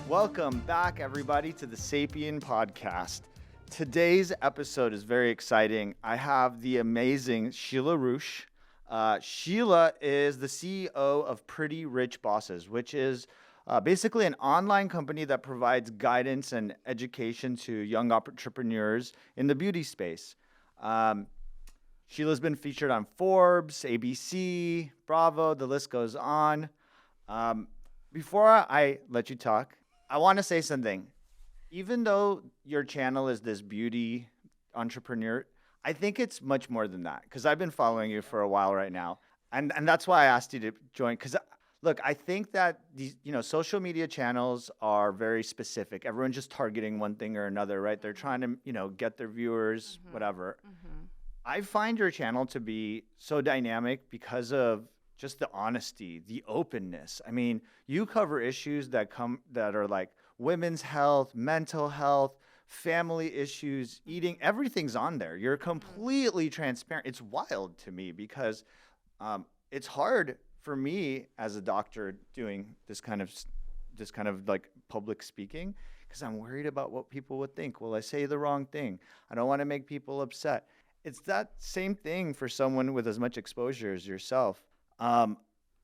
Welcome back, everybody, to the Sapien Podcast. Today's episode is very exciting. I have the amazing Sheila Reusch. Sheila is the CEO of Pretty Rich Bosses, which is basically an online company that provides guidance and education to young entrepreneurs in the beauty space. Sheila's been featured on Forbes, ABC, Bravo, the list goes on. Before I let you talk, I want to say something. Even though your channel is this beauty entrepreneur, I think it's much more than that, because I've been following you for a while right now. And that's why I asked you to join, because look, I think that these, social media channels are very specific. Everyone's just targeting one thing or another, right? They're trying to, get their viewers, whatever. Mm-hmm. I find your channel to be so dynamic because of just the honesty, the openness. I mean, you cover issues that are like women's health, mental health, family issues, eating, everything's on there. You're completely transparent. It's wild to me because it's hard for me as a doctor doing this kind of like public speaking, because I'm worried about what people would think. Will I say the wrong thing? I don't want to make people upset. It's that same thing for someone with as much exposure as yourself.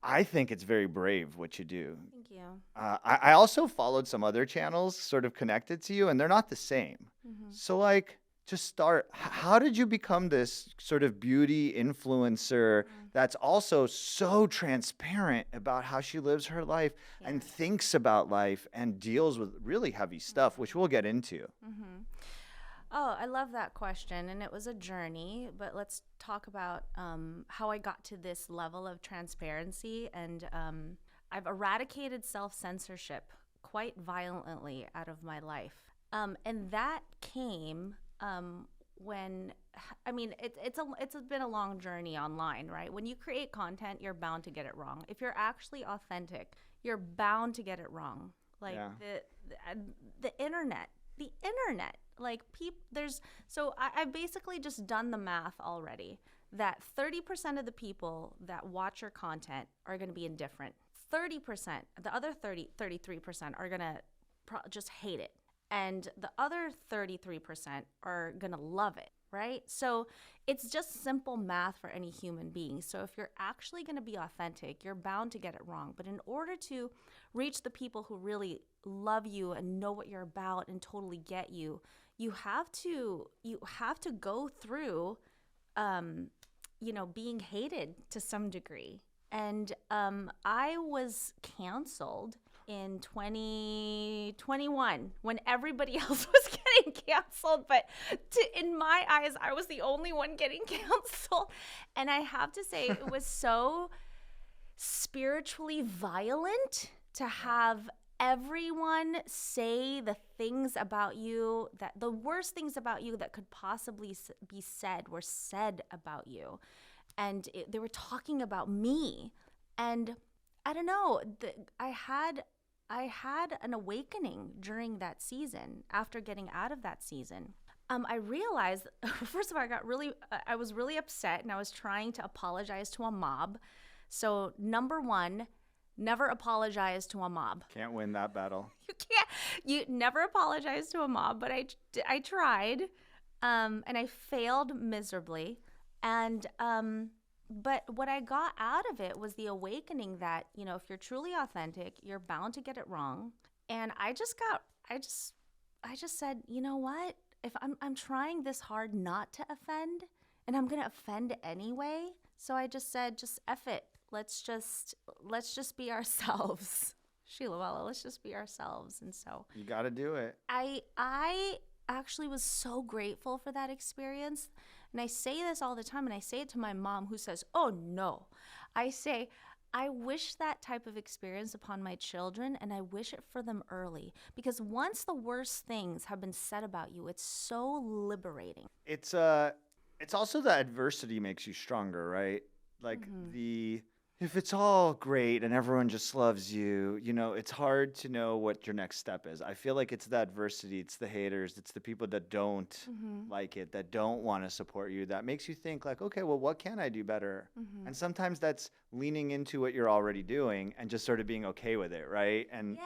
I think it's very brave what you do. Thank you. I also followed some other channels sort of connected to you, and they're not the same. Mm-hmm. So just start. How did you become this sort of beauty influencer that's also so transparent about how she lives her life and thinks about life and deals with really heavy stuff, which we'll get into? Mm-hmm. Oh, I love that question. And it was a journey, but let's talk about how I got to this level of transparency. And I've eradicated self-censorship quite violently out of my life. And that came when, it's been a long journey online, right? When you create content, you're bound to get it wrong. If you're actually authentic, you're bound to get it wrong. The internet. I've basically just done the math already that 30% of the people that watch your content are going to be indifferent. 30%, the other 33% are going to just hate it. And the other 33% are going to love it, right? So it's just simple math for any human being. So if you're actually going to be authentic, you're bound to get it wrong. But in order to reach the people who really love you and know what you're about and totally get you, you have to go through, being hated to some degree. And I was canceled in 2021 when everybody else was getting canceled. But in my eyes, I was the only one getting canceled. And I have to say, it was so spiritually violent to have everyone say the things about you, that the worst things about you that could possibly be said were said about you. And they were talking about me. And I don't know, I had an awakening during that season. After getting out of that season, I realized, first of all, I was really upset, and I was trying to apologize to a mob. So number one, never apologize to a mob. Can't win that battle. You never apologize to a mob, but I tried, and I failed miserably. And but what I got out of it was the awakening that, if you're truly authentic, you're bound to get it wrong. And I just said, you know what? If I'm trying this hard not to offend, and I'm gonna offend anyway, so I just said, just F it. Let's just be ourselves. Sheila, let's just be ourselves. And so you got to do it. I actually was so grateful for that experience. And I say this all the time, and I say it to my mom, who says, oh no. I say, I wish that type of experience upon my children, and I wish it for them early. Because once the worst things have been said about you, it's so liberating. It's also the adversity makes you stronger, right? Like if it's all great and everyone just loves you, it's hard to know what your next step is. I feel like it's the adversity, it's the haters, it's the people that don't like it, that don't want to support you, that makes you think like, okay, well, what can I do better? And sometimes that's leaning into what you're already doing and just sort of being okay with it, right? And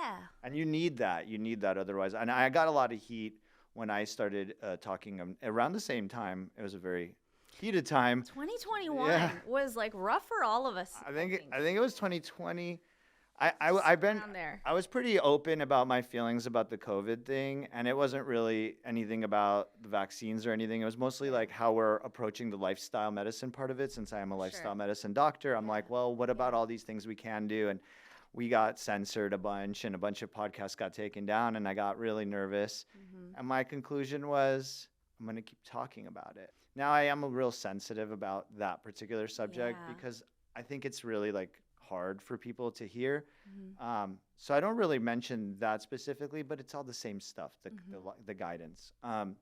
you need that. You need that otherwise. And I got a lot of heat when I started talking around the same time. It was a very heated time. 2021 was like rough for all of us. I think it was 2020. I was pretty open about my feelings about the COVID thing, and it wasn't really anything about the vaccines or anything. It was mostly like how we're approaching the lifestyle medicine part of it. Since I am a lifestyle medicine doctor, I'm like, well, what about all these things we can do? And we got censored a bunch, and a bunch of podcasts got taken down, and I got really nervous. And my conclusion was, I'm going to keep talking about it. Now I am a real sensitive about that particular subject because I think it's really like hard for people to hear. So I don't really mention that specifically, but it's all the same stuff, the guidance. Oh,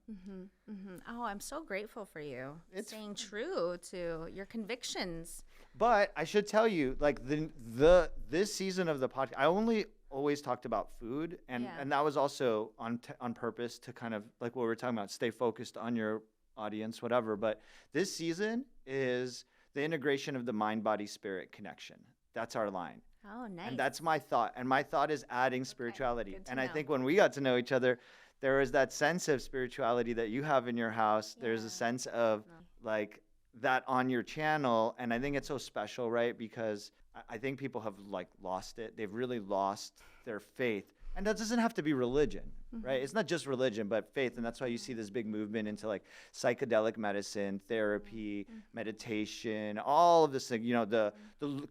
I'm so grateful for you staying true to your convictions. But I should tell you, like this season of the podcast, I only always talked about food, and that was also on purpose to kind of like what we were talking about, stay focused on your audience, whatever. But this season is the integration of the mind, body, spirit connection. That's our line. Oh, nice. And that's my thought. And my thought is adding spirituality. And I think when we got to know each other, there was that sense of spirituality that you have in your house. There's a sense of like that on your channel. And I think it's so special, right? Because I think people have like lost it. They've really lost their faith. And that doesn't have to be religion, right? It's not just religion, but faith. And that's why you see this big movement into like psychedelic medicine, therapy, meditation, all of this thing, the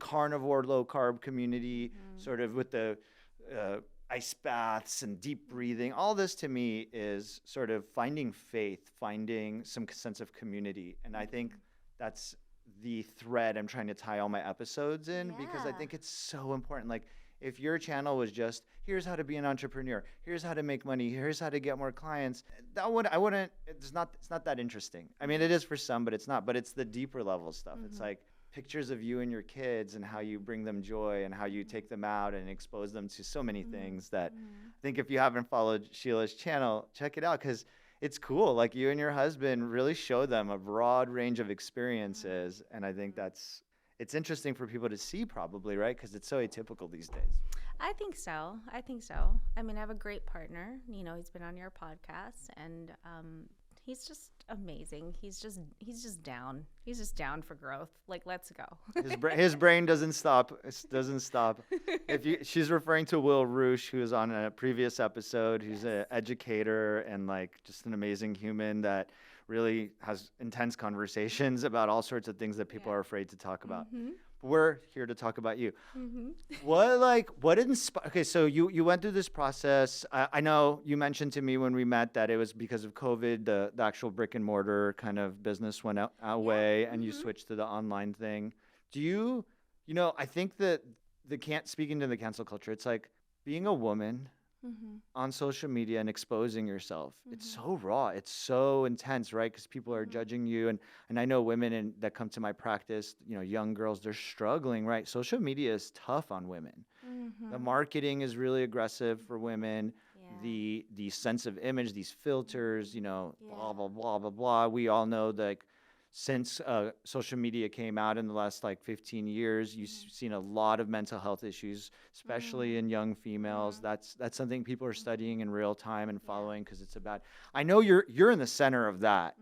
carnivore, low carb community, sort of with the ice baths and deep breathing. All this to me is sort of finding faith, finding some sense of community. And I think that's the thread I'm trying to tie all my episodes in because I think it's so important. Like, if your channel was just, here's how to be an entrepreneur, here's how to make money, here's how to get more clients, it's not that interesting. I mean, it is for some, but it's not. But it's the deeper level stuff. It's like pictures of you and your kids and how you bring them joy and how you take them out and expose them to so many things that I think if you haven't followed Sheila's channel, check it out because it's cool. Like you and your husband really show them a broad range of experiences. And I think it's interesting for people to see probably, right? Because it's so atypical these days. I think so. I mean, I have a great partner. He's been on your podcast, and he's just amazing. He's just down. He's just down for growth. Like, let's go. His brain doesn't stop. It doesn't stop. She's referring to Will Reusch, who was on a previous episode. Who's an educator and like just an amazing human that really has intense conversations about all sorts of things that people are afraid to talk about. We're here to talk about you. What inspired? Okay, so you went through this process. I know you mentioned to me when we met that it was because of COVID, the actual brick and mortar kind of business went away, and you switched to the online thing. Do you I think that speaking to the cancel culture, it's like being a woman on social media and exposing yourself. It's so raw. It's so intense, right? Because people are judging you. And I know women that come to my practice, young girls, they're struggling, right? Social media is tough on women. The marketing is really aggressive for women. The sense of image, these filters, blah, blah, blah, blah, blah. We all know that since social media came out in the last 15 years, you've seen a lot of mental health issues, especially in young females. That's something people are studying in real time and following because it's about. I know you're in the center of that.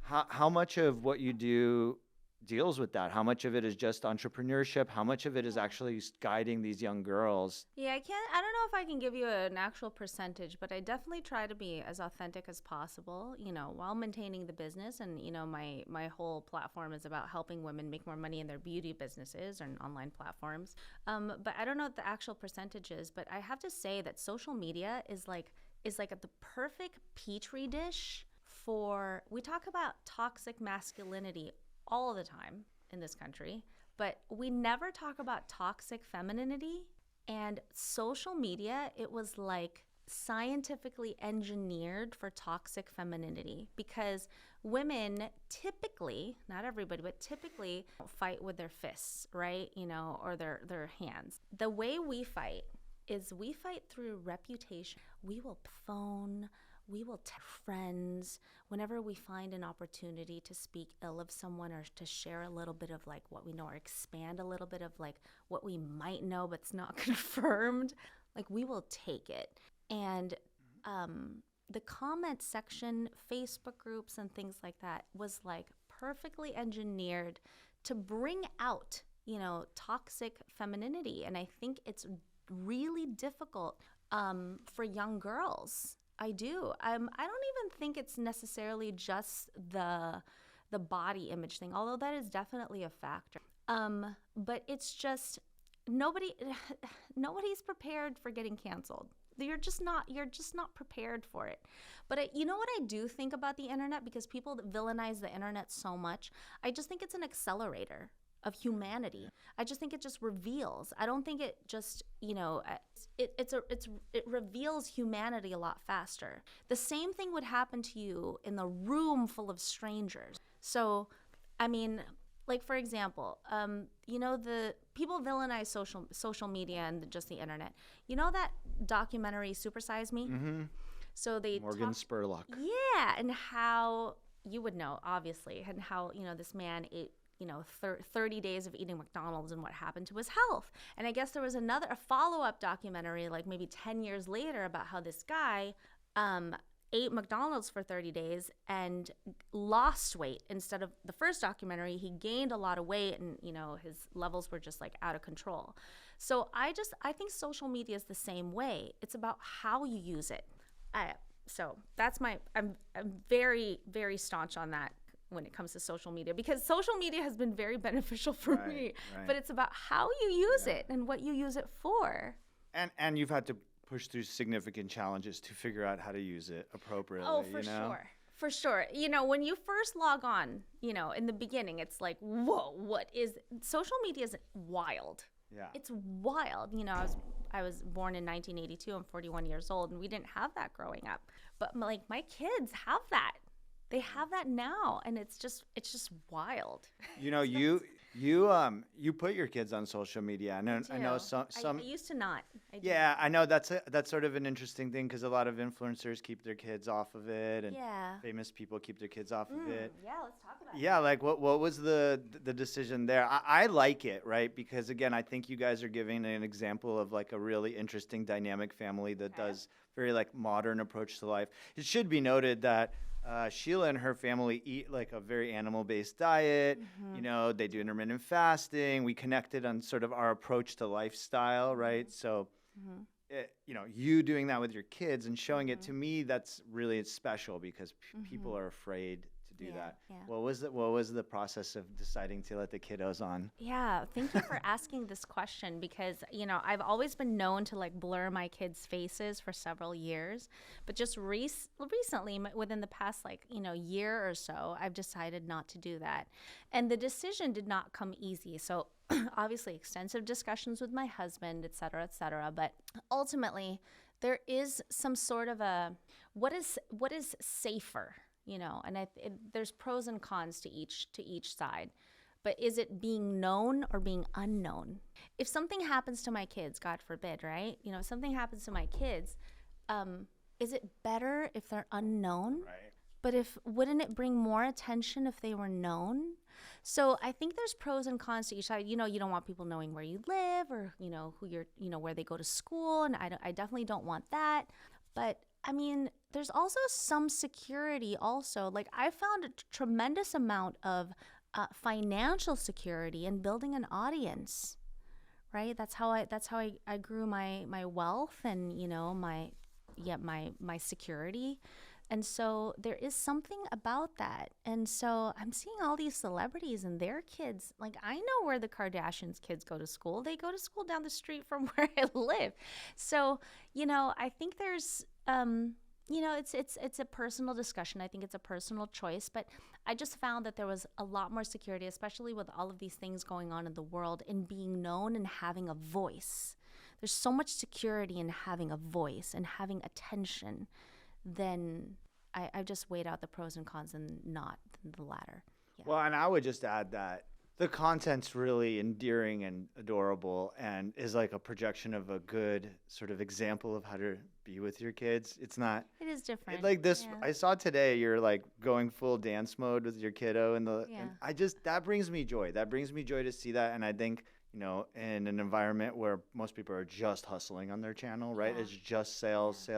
How much of what you do deals with that? How much of it is just entrepreneurship? How much of it is actually guiding these young girls? I don't know if I can give you an actual percentage, but I definitely try to be as authentic as possible, while maintaining the business. And, my whole platform is about helping women make more money in their beauty businesses and online platforms. But I don't know what the actual percentage is, but I have to say that social media is like the perfect petri dish we talk about toxic masculinity all the time in this country, but we never talk about toxic femininity. And social media, it was like scientifically engineered for toxic femininity, because women typically, not everybody, but typically fight with their fists, right? Or their hands. The way we fight is we fight through reputation. We will phone, we will tell friends whenever we find an opportunity to speak ill of someone or to share a little bit of like what we know or expand a little bit of like what we might know but's not confirmed. Like, we will take it. And the comment section, Facebook groups and things like that was like perfectly engineered to bring out, toxic femininity. And I think it's really difficult for young girls. I do. I don't even think it's necessarily just the body image thing, although that is definitely a factor. But it's just nobody's prepared for getting canceled. You're just not prepared for it. But you know what I do think about the internet, because people villainize the internet so much, I just think it's an accelerator of humanity. I just think it just reveals. I don't think it just, it reveals humanity a lot faster. The same thing would happen to you in the room full of strangers. So, I mean, like, for example, the people villainize social media and just the internet. You know that documentary Super Size Me? Mm-hmm. So they Morgan Spurlock. Yeah, and how you would know, obviously, and how, this man ate 30 days of eating McDonald's and what happened to his health. And I guess there was a follow-up documentary like maybe 10 years later about how this guy ate McDonald's for 30 days and lost weight. Instead of the first documentary, he gained a lot of weight and, his levels were just like out of control. So I think social media is the same way. It's about how you use it. So that's I'm very, very staunch on that when it comes to social media, because social media has been very beneficial for me, but it's about how you use it and what you use it for. And you've had to push through significant challenges to figure out how to use it appropriately. Oh, for sure. When you first log on, in the beginning, it's like, whoa, what is social media is wild. Yeah. It's wild. I was born in 1982. I'm 41 years old, and we didn't have that growing up. But my kids have that. They have that now, and it's just wild. You put your kids on social media. I know some. I used to not. Yeah, I know that's sort of an interesting thing, because a lot of influencers keep their kids off of it, and famous people keep their kids off of it. Yeah, let's talk about it. Yeah, like what was the decision there? I like it, right? Because again, I think you guys are giving an example of like a really interesting dynamic family that does very like modern approach to life. It should be noted that Sheila and her family eat like a very animal-based diet. Mm-hmm. They do intermittent fasting. We connected on sort of our approach to lifestyle, right? So, you doing that with your kids and showing it to me, that's really special, because people are afraid to do that. Yeah. What was the process of deciding to let the kiddos on? Yeah, thank you for asking this question, because I've always been known to like blur my kids' faces for several years, but just recently, within the past year or so, I've decided not to do that. And the decision did not come easy. So obviously extensive discussions with my husband, et cetera, but ultimately there is some sort of what is safer, and there's pros and cons to each side. But is it being known or being unknown? If something happens to my kids, God forbid, right? If something happens to my kids, is it better if they're unknown? Right. But wouldn't it bring more attention if they were known? So I think there's pros and cons to each side. You don't want people knowing where you live or, who you're, where they go to school. And I definitely don't want that. But I mean, there's also some security also. Like, I found a tremendous amount of financial security in building an audience, right? That's how I grew my wealth and, my security. And so there is something about that. And so I'm seeing all these celebrities and their kids. Like, I know where the Kardashians' kids go to school. They go to school down the street from where I live. So, I think there's, it's a personal discussion. I think it's a personal choice. But I just found that there was a lot more security, especially with all of these things going on in the world, in being known and having a voice. there's so much security in having a voice and having attention, then I've just weighed out the pros and cons and not the latter. Yeah. Well, and I would just add that the content's really endearing and adorable and is like a projection of a good sort of example of how to be with your kids. It's not. It is different. Like this, Yeah. I saw today you're like going full dance mode with your kiddo and that brings me joy. That brings me joy to see that. And I think, you know, in an environment where most people are just hustling on their channel, right? Yeah. It's just sales.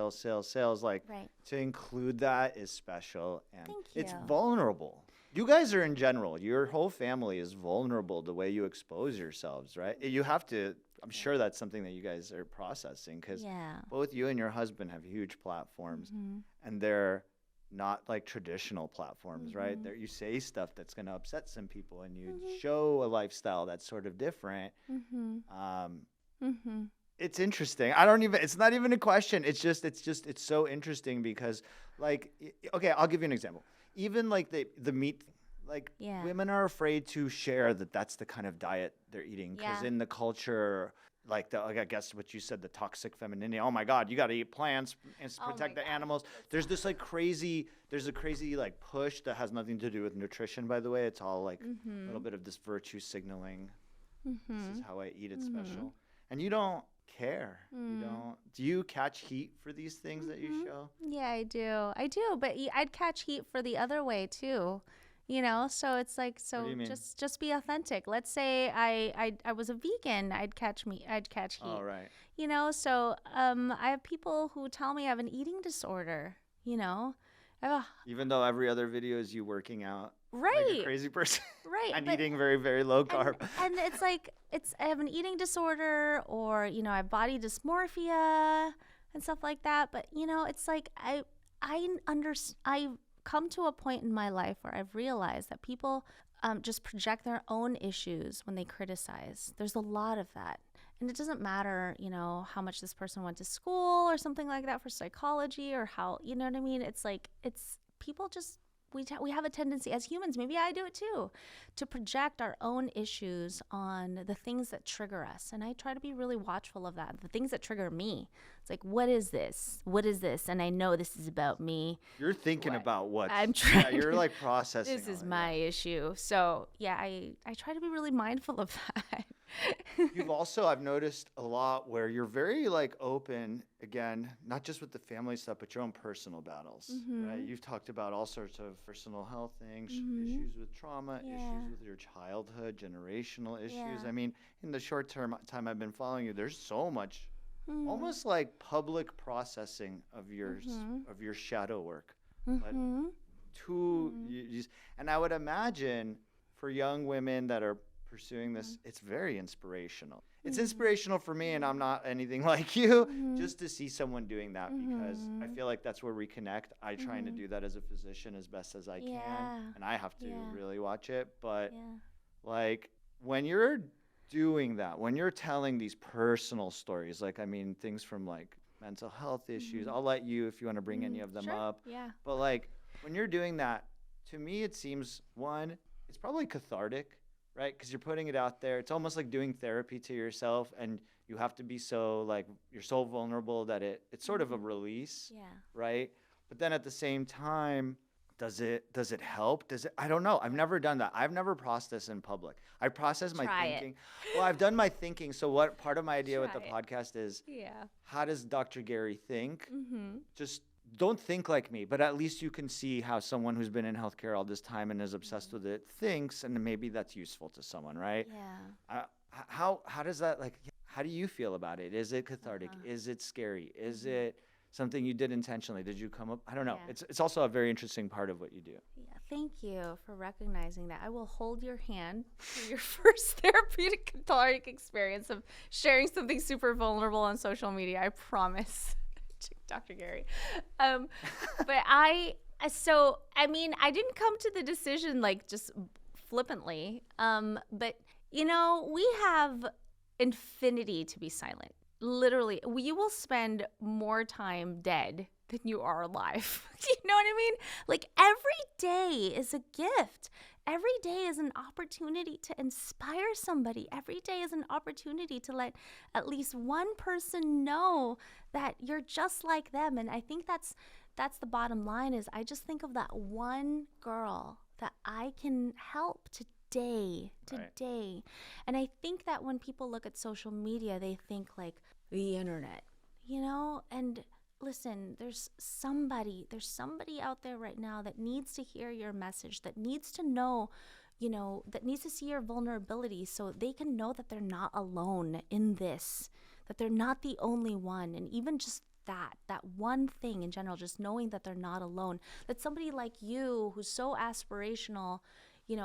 Like Right. to include that is special and Thank it's you. vulnerable. You guys are in general, your whole family is vulnerable the way you expose yourselves, right? You have to, I'm sure that's something that you guys are processing because Yeah. both you and your husband have huge platforms Mm-hmm. and they're not like traditional platforms, right? Mhm. You say stuff that's going to upset some people and you Mhm. show a lifestyle that's sort of different. Mm-hmm. Mm-hmm. It's interesting. It's not even a question. It's so interesting because like, okay, I'll give you an example. Even like the meat, like Yeah. women are afraid to share that's the kind of diet they're eating because Yeah. in the culture, like I guess what you said, the toxic femininity. Oh my God, you got to eat plants and Oh my protect the God. animals. There's a crazy like push that has nothing to do with nutrition, by the way. It's all like a little bit of this virtue signaling. This is how I eat it special. And you don't care. You don't. Do you catch heat for these things that you show? Yeah, I do. But I'd catch heat for the other way too. You know, so it's like, What do so you mean? just be authentic. Let's say I was a vegan, I'd catch heat. Oh, right. You know, so I have people who tell me I have an eating disorder, you know. I have Even though every other video is you working out like right. a crazy person Right. and but- eating very, very low carb. and it's like I have an eating disorder, or you know, I have body dysmorphia and stuff like that. But you know, it's like I've come to a point in my life where I've realized that people just project their own issues when they criticize. There's a lot of that. And it doesn't matter, you know, how much this person went to school or something like that for psychology, or how, you know what I mean? It's like, it's people just, we have a tendency as humans, maybe I do it too, to project our own issues on the things that trigger us. And I try to be really watchful of that. The things that trigger me. It's like, what is this? What is this? And I know this is about me. You're thinking about what I'm trying. Yeah, you're like processing. This is all my issue. So yeah, I try to be really mindful of that. You've also, I've noticed a lot where you're very like open, again, not just with the family stuff, but your own personal battles, right? You've talked about all sorts of personal health things, issues with trauma, issues with your childhood, generational issues. Yeah. I mean, in the short time I've been following you, there's so much, almost like public processing of your shadow work. But and I would imagine for young women that are pursuing this, it's very inspirational. It's inspirational for me, and I'm not anything like you, just to see someone doing that because I feel like that's where we connect. I trying to do that as a physician as best as I can, and I have to really watch it. But like when you're doing that, when you're telling these personal stories, like I mean things from like mental health issues, I'll let you if you want to bring any of them up. Yeah. But like when you're doing that, to me it seems one, it's probably cathartic. Right? Because you're putting it out there. It's almost like doing therapy to yourself, and you have to be so like you're so vulnerable that it's sort of a release. Yeah. Right? But then at the same time, does it help? I don't know. I've never done that. I've never processed in public. I process my Try it. thinking. Well, I've done my thinking. So what part of my idea with the Try podcast is Yeah. how does Dr. Gary think? Just don't think like me, but at least you can see how someone who's been in healthcare all this time and is obsessed with it thinks, and maybe that's useful to someone, right? Yeah. How does that, like, how do you feel about it? Is it cathartic? Is it scary? Is it something you did intentionally? Did you come up? I don't know. Yeah. It's also a very interesting part of what you do. Yeah, thank you for recognizing that. I will hold your hand for your first therapeutic cathartic experience of sharing something super vulnerable on social media. I promise, Dr. Gary. But I didn't come to the decision like just flippantly. But you know, we have infinity to be silent. Literally, you will spend more time dead than you are alive. You know what I mean? Like every day is a gift. Every day is an opportunity to inspire somebody. Every day is an opportunity to let at least one person know that you're just like them. And I think that's the bottom line is I just think of that one girl that I can help today. Right. And I think that when people look at social media, they think like the internet, and listen, there's somebody out there right now that needs to hear your message, that needs to know, that needs to see your vulnerability so they can know that they're not alone in this, that they're not the only one. And even just that one thing in general, just knowing that they're not alone, that somebody like you who's so aspirational,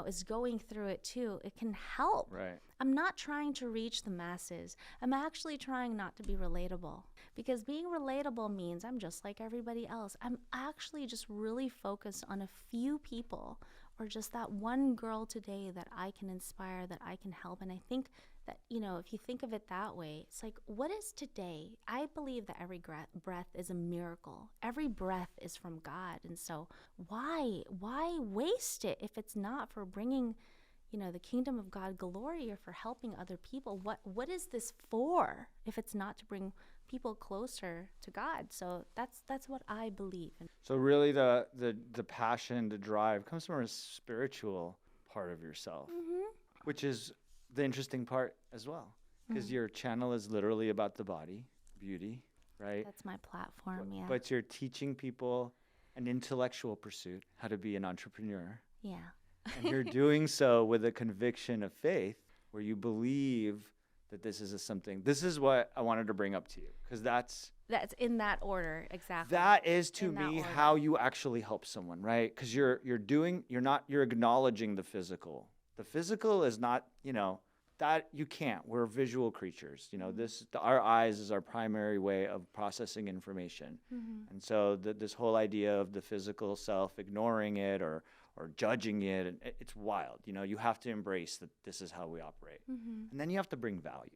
is going through it too, it can help. Right. I'm not trying to reach the masses. I'm actually trying not to be relatable, because being relatable means I'm just like everybody else. I'm actually just really focused on a few people, or just that one girl today that I can inspire, that I can help. And I think that, if you think of it that way, it's like, what is today? I believe that every breath is a miracle. Every breath is from God. And so why waste it if it's not for bringing, the kingdom of God glory, or for helping other people? What is this for if it's not to bring people closer to God? So that's what I believe. So really the passion, the drive comes from a spiritual part of yourself, which is the interesting part as well, because your channel is literally about the body, beauty, right? That's my platform, yeah. But you're teaching people an intellectual pursuit, how to be an entrepreneur. Yeah. And you're doing so with a conviction of faith where you believe that this is what I wanted to bring up to you, because that's in that order, exactly. That is to me how you actually help someone, right? Because you're acknowledging the physical. The physical is not, that you can't. We're visual creatures. Our eyes is our primary way of processing information. And so this whole idea of the physical self, ignoring it or judging it, it's wild. You have to embrace that this is how we operate. And then you have to bring value.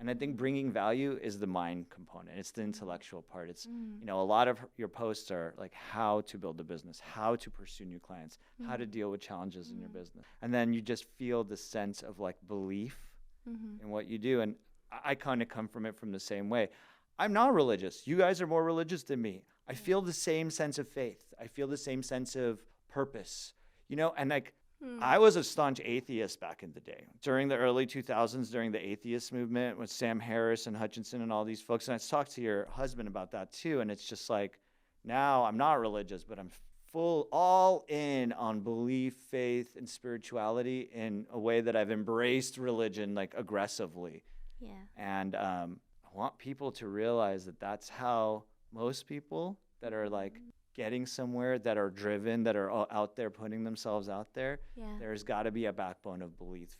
And I think bringing value is the mind component. It's the intellectual part. It's, a lot of your posts are like how to build a business, how to pursue new clients, how to deal with challenges in your business. And then you just feel the sense of like belief in what you do. And I kind of come from it from the same way. I'm not religious. You guys are more religious than me. I feel the same sense of faith. I feel the same sense of purpose, and like, I was a staunch atheist back in the day. During the early 2000s, during the atheist movement with Sam Harris and Hutchinson and all these folks, and I talked to your husband about that too, and it's just like, now I'm not religious, but I'm all in on belief, faith, and spirituality in a way that I've embraced religion like aggressively. Yeah. And I want people to realize that that's how most people that are like getting somewhere, that are driven, that are out there putting themselves out there, there's got to be a backbone of belief.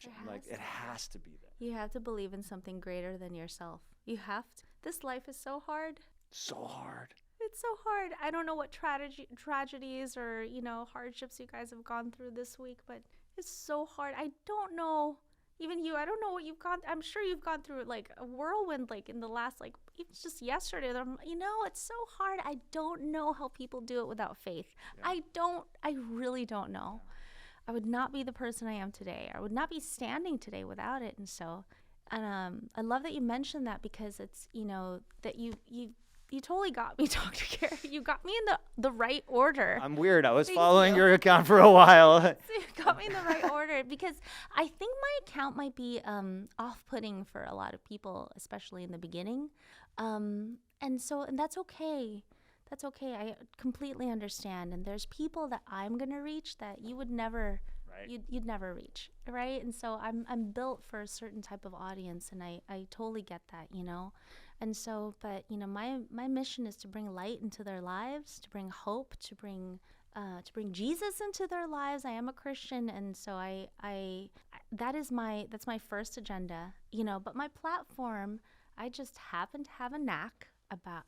It has to be there. You have to believe in something greater than yourself. You have to. This life is so hard. So hard. It's so hard. I don't know what tragedies or, hardships you guys have gone through this week, but it's so hard. I don't know. Even you, I don't know what you've gone. I'm sure you've gone through like a whirlwind, like in the last, like even just yesterday. It's so hard. I don't know how people do it without faith. Yeah. I really don't know. I would not be the person I am today. I would not be standing today without it. And so, I love that you mentioned that, because it's, that you totally got me, Dr. Gary. You got me in the right order. I'm weird. I was following your account for a while. So you got me in the right order, because I think my account might be off-putting for a lot of people, especially in the beginning. And that's okay. That's okay. I completely understand. And there's people that I'm going to reach that you would never, you'd never reach, right? And so I'm built for a certain type of audience, and I totally get that, And so, but my mission is to bring light into their lives, to bring hope, to bring Jesus into their lives. I am a Christian, and so that's my first agenda, But my platform, I just happen to have a knack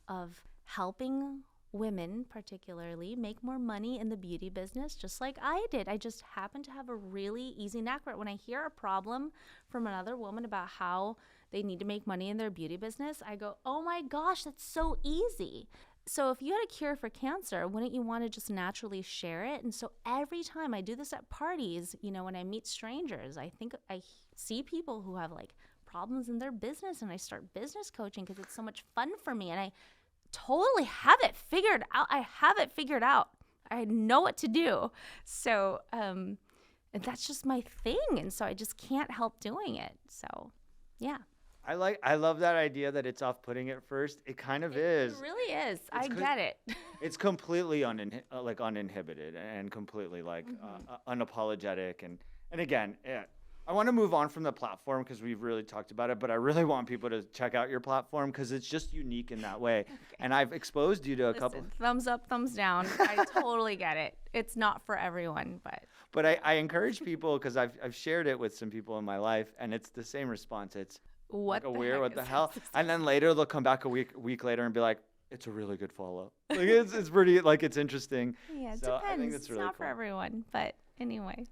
of helping women, particularly, make more money in the beauty business, just like I did. I just happen to have a really easy knack for it. When I hear a problem from another woman about how they need to make money in their beauty business, I go, oh my gosh, that's so easy. So if you had a cure for cancer, wouldn't you want to just naturally share it? And so every time I do this at parties, when I meet strangers, I think I see people who have like problems in their business, and I start business coaching because it's so much fun for me. And I totally have it figured out. I know what to do. So, and that's just my thing. And so I just can't help doing it. So, yeah. I love that idea that it's off-putting at first. It kind of is. It really is. I get it. It's completely uninhibited and completely unapologetic. And again, I want to move on from the platform because we've really talked about it, but I really want people to check out your platform because it's just unique in that way. Okay. And I've exposed you to a couple. Thumbs up, thumbs down. I totally get it. It's not for everyone, But I encourage people because I've shared it with some people in my life, and it's the same response. It's what the hell? And then later they'll come back a week later and be like, it's a really good follow. Like it's pretty, like it's interesting. Yeah, it depends. I think it's really not cool. For everyone, but anyway.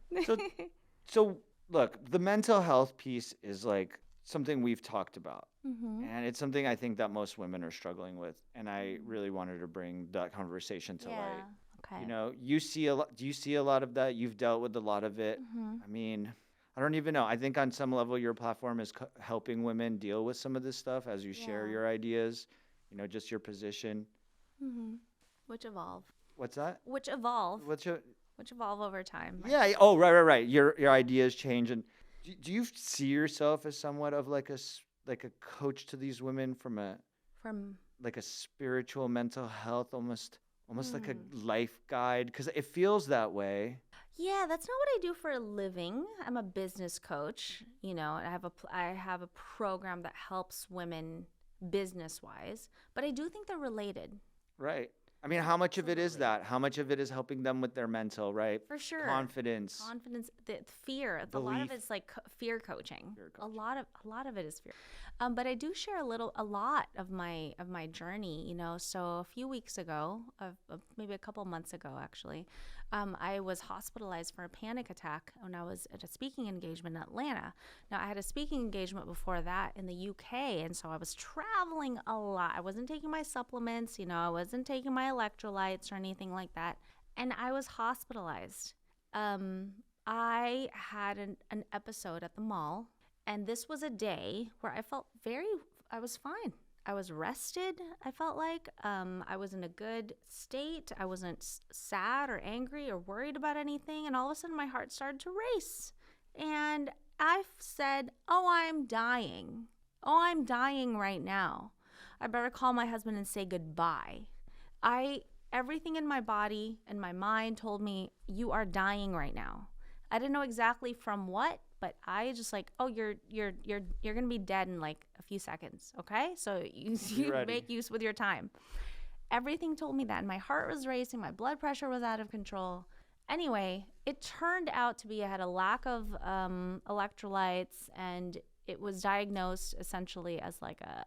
So look, the mental health piece is like something we've talked about, and it's something I think that most women are struggling with, and I really wanted to bring that conversation to light. Okay. You see a lot. Do you see a lot of that? You've dealt with a lot of it. I mean, I don't even know. I think on some level your platform is helping women deal with some of this stuff as you share your ideas, just your position. Which evolve. What's that? Which evolve. Which evolve over time. Yeah. Oh, right. Your ideas change. And do you see yourself as somewhat of like a coach to these women from like a spiritual mental health, almost like a life guide? Because it feels that way. Yeah, that's not what I do for a living. I'm a business coach. I have a program that helps women business-wise, but I do think they're related. Right. I mean, how much of it is that? How much of it is helping them with their mental, right? For sure. Confidence, the fear. Belief. A lot of it's like fear coaching. A lot of it is fear. But I do share a lot of my journey. So a few weeks ago, maybe a couple months ago, actually, I was hospitalized for a panic attack when I was at a speaking engagement in Atlanta. Now, I had a speaking engagement before that in the UK, and so I was traveling a lot. I wasn't taking my supplements, I wasn't taking my electrolytes or anything like that, and I was hospitalized. I had an episode at the mall, and this was a day where I was fine. I was rested, I felt like. I was in a good state. I wasn't sad or angry or worried about anything. And all of a sudden, my heart started to race. And I said, I'm dying. I'm dying right now. I better call my husband and say goodbye. Everything in my body and my mind told me, you are dying right now. I didn't know exactly from what, but I just like, you're gonna be dead in like a few seconds, okay? So you make use with your time. Everything told me that, and my heart was racing, my blood pressure was out of control. Anyway, it turned out to be I had a lack of electrolytes, and it was diagnosed essentially as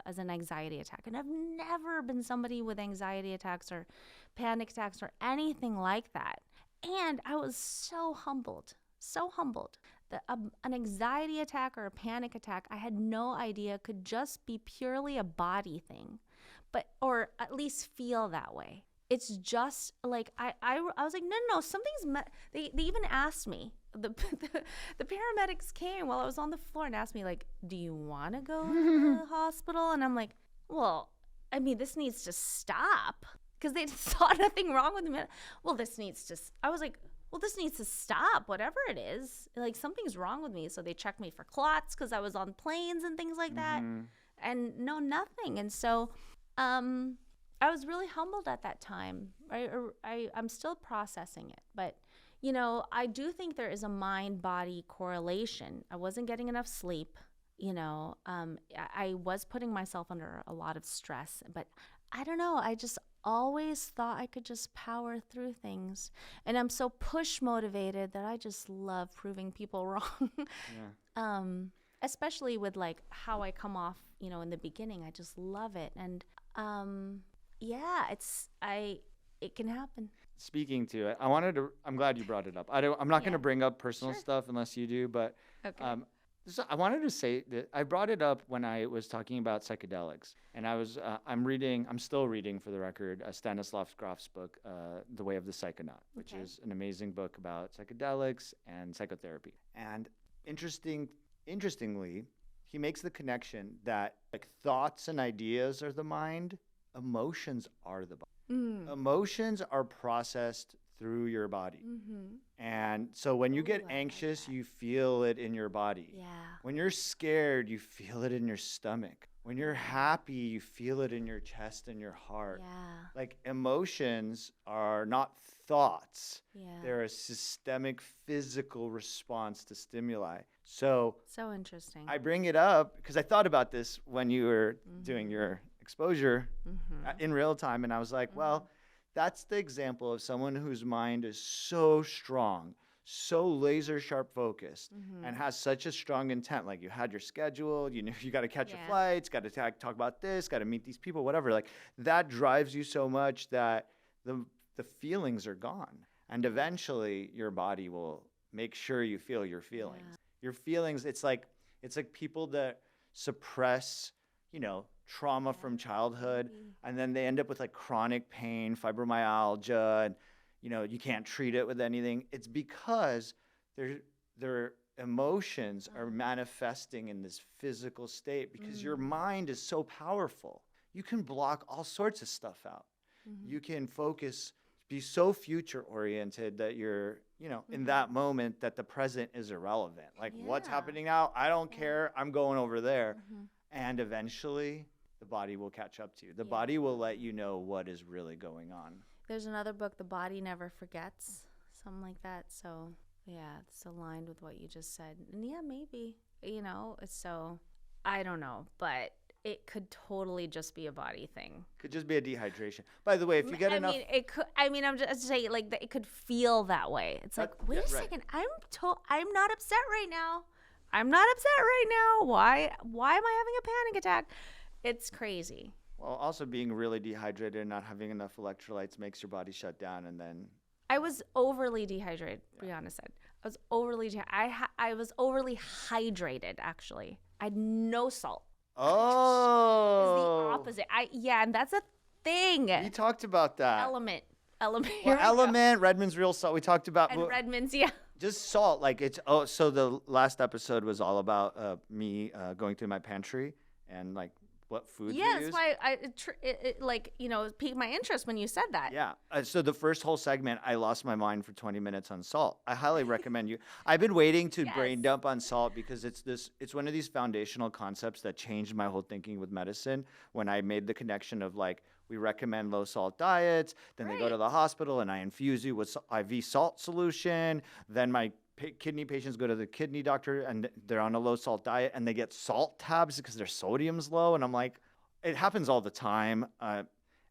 as an anxiety attack. And I've never been somebody with anxiety attacks or panic attacks or anything like that. And I was so humbled that an anxiety attack or a panic attack, I had no idea could just be purely a body thing, or at least feel that way. It's just like, I was like, no, something's, they even asked me, the paramedics came while I was on the floor and asked me like, do you want to go to the hospital? And I'm like, well, I mean, this needs to stop, because they saw nothing wrong with me. Well, I was like, well, this needs to stop, whatever it is. Like, something's wrong with me. So they checked me for clots because I was on planes and things like that. And no, nothing. And so I was really humbled at that time. I'm still processing it. But, I do think there is a mind-body correlation. I wasn't getting enough sleep. I was putting myself under a lot of stress. But I don't know. I just always thought I could just power through things. And I'm so push motivated that I just love proving people wrong. Yeah. Especially with like how I come off, in the beginning. I just love it. And it can happen. Speaking to it, I'm glad you brought it up. I'm not going to bring up personal stuff unless you do, but okay. So I wanted to say that I brought it up when I was talking about psychedelics, and I'm still reading for the record, Stanislav Grof's book, The Way of the Psychonaut, which Okay. is an amazing book about psychedelics and psychotherapy. And interestingly, he makes the connection that like thoughts and ideas are the mind, emotions are the body. Emotions are processed through your body. Mm-hmm. And so when you Ooh, get I like anxious, that. you feel it in your body. Yeah. When you're scared, you feel it in your stomach. When you're happy, you feel it in your chest and your heart. Yeah. Like emotions are not thoughts. Yeah. They're a systemic physical response to stimuli. So So interesting. I bring it up because I thought about this when you were doing your exposure in real time. And I was like, well, that's the example of someone whose mind is so strong, so laser sharp focused, and has such a strong intent. Like you had your schedule, you knew you got to catch your Yeah. flights, got to talk about this, got to meet these people, whatever. Like that drives you so much that the feelings are gone. And eventually your body will make sure you feel your feelings. Yeah. Your feelings, it's like people that suppress, trauma from childhood, and then they end up with like chronic pain, fibromyalgia, and you can't treat it with anything. It's because their emotions are manifesting in this physical state because your mind is so powerful. You can block all sorts of stuff out. You can focus, be so future oriented that you're, in that moment that the present is irrelevant. Like what's Yeah. happening now, I don't care. I'm going over there. And eventually the body will catch up to you. The Yeah. body will let you know what is really going on. There's another book, The Body Never Forgets, something like that. So, yeah, it's aligned with what you just said. And yeah, maybe, so I don't know, but it could totally just be a body thing. Could just be a dehydration. By the way, if you get enough, I'm just saying, like, that it could feel that way. It's like, wait a right. second, I'm not upset right now. I'm not upset right now. Why am I having a panic attack? It's crazy. well, also being really dehydrated and not having enough electrolytes makes your body shut down, and then I was overly dehydrated, Brianna said. I was overly hydrated, actually. I had no salt. oh, It's the opposite. And that's a thing. we talked about that. Element. Well, Here we go. Element, Redmond's Real Salt. We talked about And Redmond's, yeah. just salt. Like it's so the last episode was all about me going through my pantry and like what foods we Yeah, that's use. why it piqued my interest when you said that. Yeah. So the first whole segment, I lost my mind for 20 minutes on salt. I highly recommend you. I've been waiting to brain Yes. dump on salt because it's one of these foundational concepts that changed my whole thinking with medicine when I made the connection of like, we recommend low salt diets. Then they go to Right. the hospital and I infuse you with IV salt solution. Then my kidney patients go to the kidney doctor and they're on a low salt diet and they get salt tabs because their sodium's low. And I'm like, it happens all the time.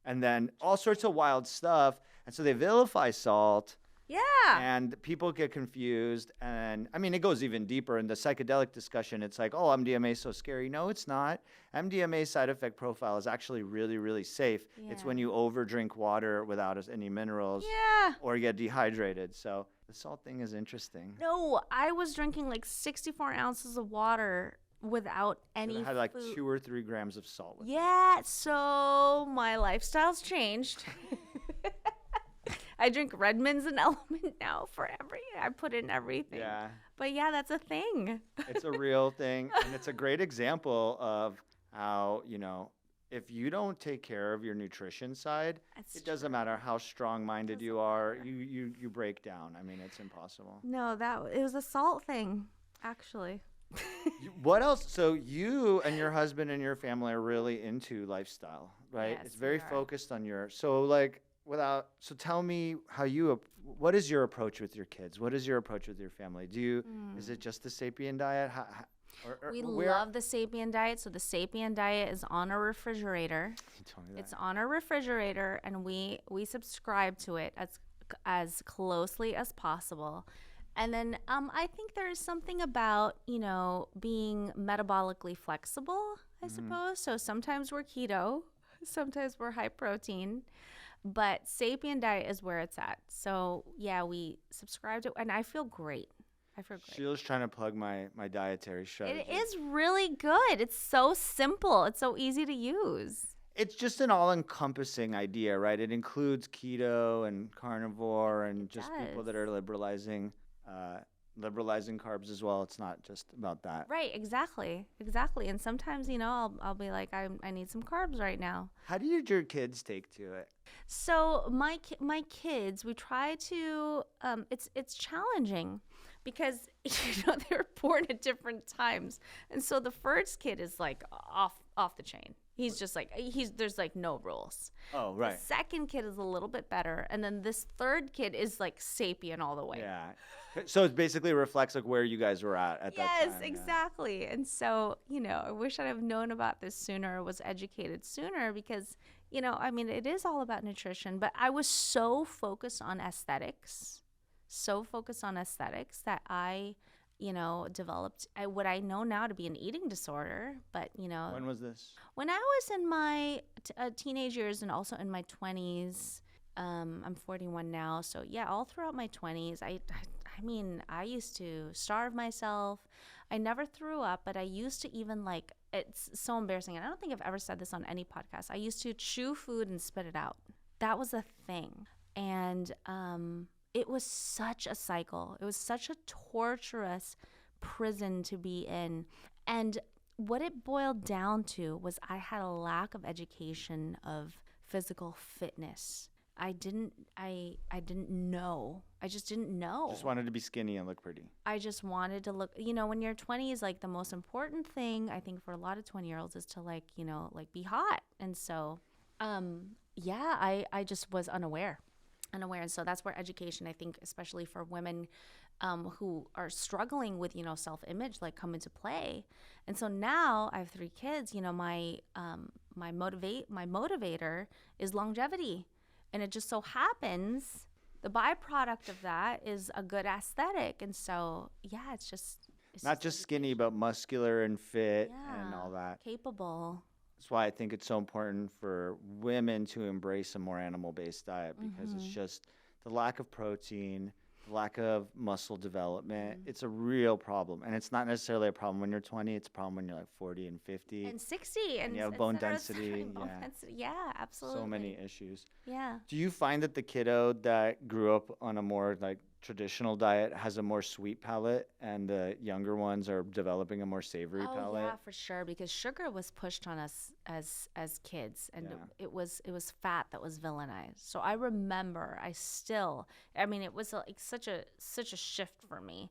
And then all sorts of wild stuff. And so they vilify salt Yeah. and people get confused. And I mean, it goes even deeper in the psychedelic discussion. It's like, oh, MDMA is so scary. No, it's not. MDMA side effect profile is actually really, really safe. It's when Yeah. you over drink water without any minerals Yeah. or you get dehydrated. So the salt thing is interesting. No, I was drinking like 64 ounces of water without any It had like food. 2 or 3 grams of salt with it. Yeah, so my lifestyle's changed. I drink Redmond's and Element now for I put in everything. Yeah, But yeah, that's a thing. it's a real thing. And it's a great example of how, if you don't take care of your nutrition side, That's it doesn't matter how strong-minded you are, you break down. I mean, it's impossible. No, it was a salt thing, actually. What else? So you and your husband and your family are really into lifestyle, right? Yes, It's very we are. focused on so tell me what is your approach with your kids? What is your approach with your family? Is it just the Sapien diet? We love the Sapien diet. So the Sapien diet is on our refrigerator. You told me that. It's on our refrigerator, and we subscribe to it as closely as possible. And then I think there is something about, being metabolically flexible, I suppose. So sometimes we're keto, sometimes we're high protein, but Sapien diet is where it's at. So yeah, we subscribe to, and I feel great. I feel great. Sheila's trying to plug my dietary strategy. It is really good. It's so simple. It's so easy to use. It's just an all-encompassing idea, right? It includes keto and carnivore and just people that are liberalizing carbs as well. It's not just about that. Right, exactly. And sometimes, I'll be like, I need some carbs right now. How did your kids take to it? So my kids, we try to. It's challenging because they were born at different times, and so the first kid is like off the chain. He's just like there's like no rules. Oh, right. The second kid is a little bit better, and then this third kid is like sapien all the way. Yeah. So it basically reflects like where you guys were at that time. Yes, exactly. Yeah. And so, I wish I'd have known about this sooner, was educated sooner because, it is all about nutrition, but I was so focused on aesthetics that I, developed what I know now to be an eating disorder. But, When was this? When I was in my teenage years and also in my 20s. I'm 41 now. So, yeah, all throughout my 20s, I used to starve myself. I never threw up, but I used to even it's so embarrassing. And I don't think I've ever said this on any podcast. I used to chew food and spit it out. That was a thing. And it was such a cycle. It was such a torturous prison to be in. And what it boiled down to was I had a lack of education of physical fitness. I didn't know. I just didn't know. Just wanted to be skinny and look pretty. I just wanted to look, when you're 20 is like the most important thing, I think, for a lot of 20-year-olds is to be hot. And so, I just was unaware. And so that's where education, I think, especially for women who are struggling with, self-image, come into play. And so now I have 3 kids, my motivator is longevity. And it just so happens the byproduct of that is a good aesthetic. And so, it's not just skinny, but muscular and fit and all that. Capable. That's why I think it's so important for women to embrace a more animal-based diet because it's just the lack of protein, the lack of muscle development. It's a real problem. And it's not necessarily a problem when you're 20. It's a problem when you're like 40 and 50. And 60. And you have bone density. Yeah, absolutely. So many issues. Yeah. Do you find that the kiddo that grew up on a more traditional diet has a more sweet palate and the younger ones are developing a more savory palate? Yeah, for sure, because sugar was pushed on us as kids, and it was fat that was villainized. So I remember it was such a shift for me,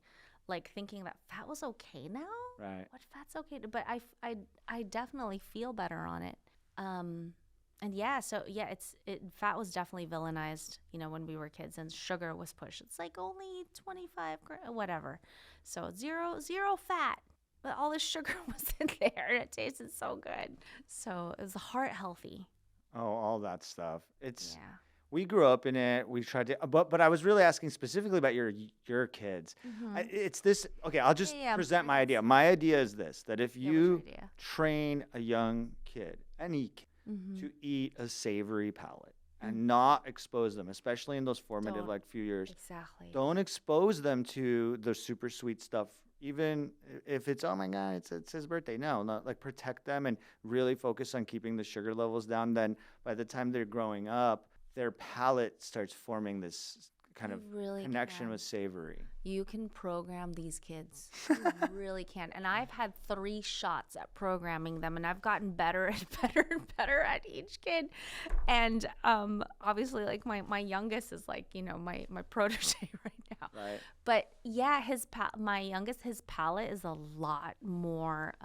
thinking that fat was okay now. Right. What fat's okay? But I definitely feel better on it. Fat was definitely villainized, when we were kids, and sugar was pushed. It's only 25 whatever. So zero fat, but all the sugar was in there, and it tasted so good. So it was heart healthy. Oh, all that stuff. We grew up in it. We tried to, but I was really asking specifically about your kids. It's this. Okay, I'll just present my idea. My idea is this: that if you train a young kid, any kid, to eat a savory palate and not expose them, especially in those formative few years. Exactly. Don't expose them to the super sweet stuff, even if it's, oh my God, it's his birthday. No, not protect them and really focus on keeping the sugar levels down. Then by the time they're growing up, their palate starts forming this kind of connection with savory. You can program these kids. You really can. And I've had 3 shots at programming them, and I've gotten better and better and better at each kid. And obviously, my youngest is my protege right now. Right. But yeah, my youngest, his palate is a lot more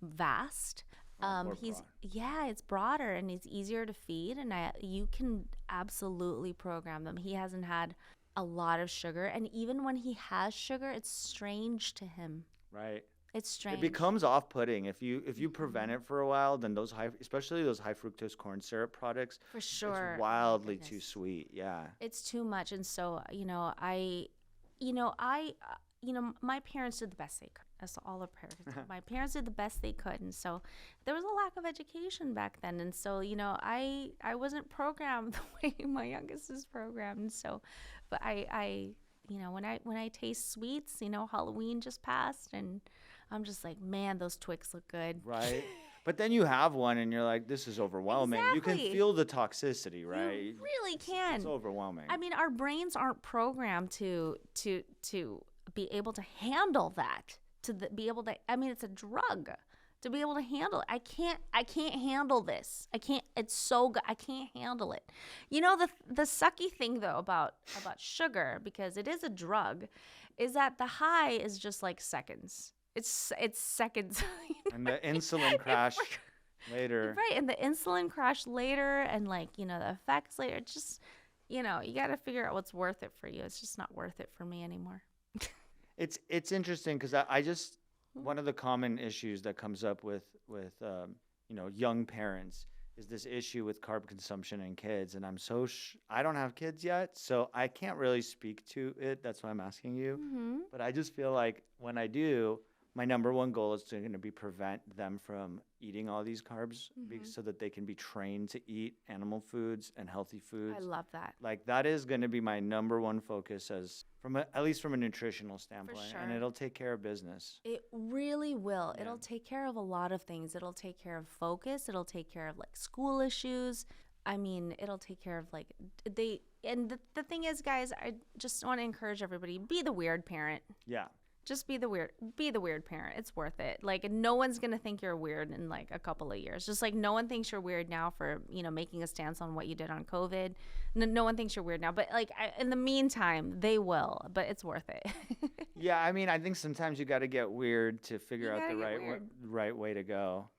vast. It's broader and it's easier to feed, and you can absolutely program them. He hasn't had a lot of sugar, and even when he has sugar, it's strange to him. Right. It's strange. It becomes off-putting if you prevent it for a while. Then especially those high fructose corn syrup products, for sure, it's wildly too sweet. Yeah, it's too much, and so my parents did the best they could. That's all our parents. My parents did the best they could, and so there was a lack of education back then, and so I wasn't programmed the way my youngest is programmed. So, but I when I taste sweets, Halloween just passed, and I'm just like, man, those Twix look good. Right. But then you have one and you're like, this is overwhelming. You can Exactly. feel the toxicity, right? You really can. It's overwhelming. I mean, our brains aren't programmed to be able to handle that. Be able to. I mean, it's a drug. To be able to handle it, I can't handle this. I can't. It's so good. I can't handle it. The sucky thing though about sugar, because it is a drug, is that the high is just like seconds. It's seconds. And the insulin crash later. Right, and the insulin crash later, and the effects later. It's just, you got to figure out what's worth it for you. It's just not worth it for me anymore. It's interesting because I just, one of the common issues that comes up with young parents is this issue with carb consumption in kids. And I don't have kids yet, so I can't really speak to it. That's why I'm asking you. Mm-hmm. But I just feel like when I do, my number one goal is to prevent them from eating all these carbs so that they can be trained to eat animal foods and healthy foods. I love that. Like that is going to be my number one focus at least from a nutritional standpoint. For sure. And it'll take care of business. It really will. Yeah. It'll take care of a lot of things. It'll take care of focus. It'll take care of school issues. I mean, it'll take care of the thing is, guys, I just want to encourage everybody, be the weird parent. Yeah. Just be the weird parent. It's worth it. No one's going to think you're weird in a couple of years. Just no one thinks you're weird now for, making a stance on what you did on COVID. No one thinks you're weird now, but in the meantime, they will, but it's worth it. Yeah. I mean, I think sometimes you got to get weird to figure out the right way to go.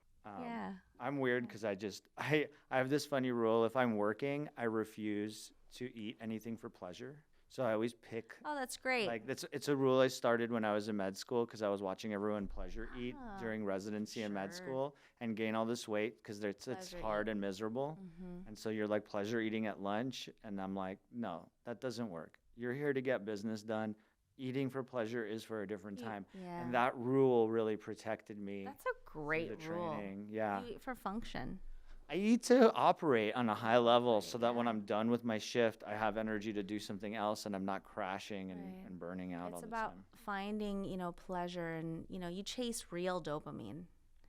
Yeah. I'm weird because I have this funny rule. If I'm working, I refuse to eat anything for pleasure. So I always pick. Oh, that's great. It's a rule I started when I was in med school because I was watching everyone pleasure eat during residency in med school and gain all this weight because it's hard and miserable. Mm-hmm. And so you're pleasure eating at lunch. And I'm like, no, that doesn't work. You're here to get business done. Eating for pleasure is for a different time. Yeah. And that rule really protected me. That's a great rule. Training. Yeah. You eat for function. I eat to operate on a high level so that when I'm done with my shift, I have energy to do something else and I'm not crashing and burning out all the time. It's about finding, pleasure, and, you chase real dopamine.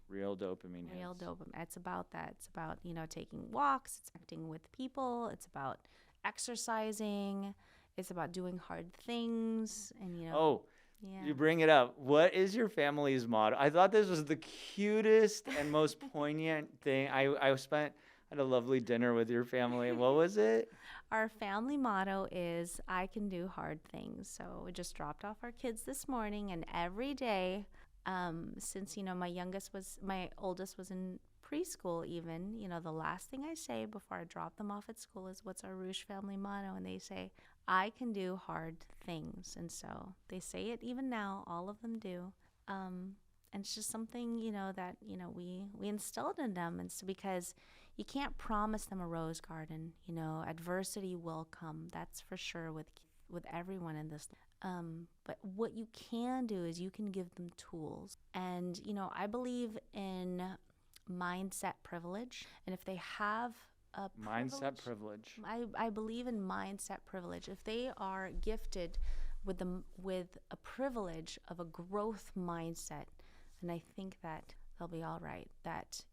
Real dopamine. Real dopamine. It's about that. It's about, taking walks. It's acting with people. It's about exercising. It's about doing hard things. And, Oh, yeah. You bring it up. What is your family's motto? I thought this was the cutest and most poignant thing. I had a lovely dinner with your family. What was it? Our family motto is, I can do hard things. So we just dropped off our kids this morning, and every day, since, my oldest was in preschool even, the last thing I say before I drop them off at school is, what's our Reusch family motto? And they say, I can do hard things. And so they say it even now, all of them do. And it's just something, that, we instilled in them. And so because you can't promise them a rose garden, adversity will come. That's for sure with everyone in this. But what you can do is you can give them tools. And, I believe in mindset privilege. And if they have mindset privilege. I believe in mindset privilege. If they are gifted with a privilege of a growth mindset, then I think that they'll be all right. That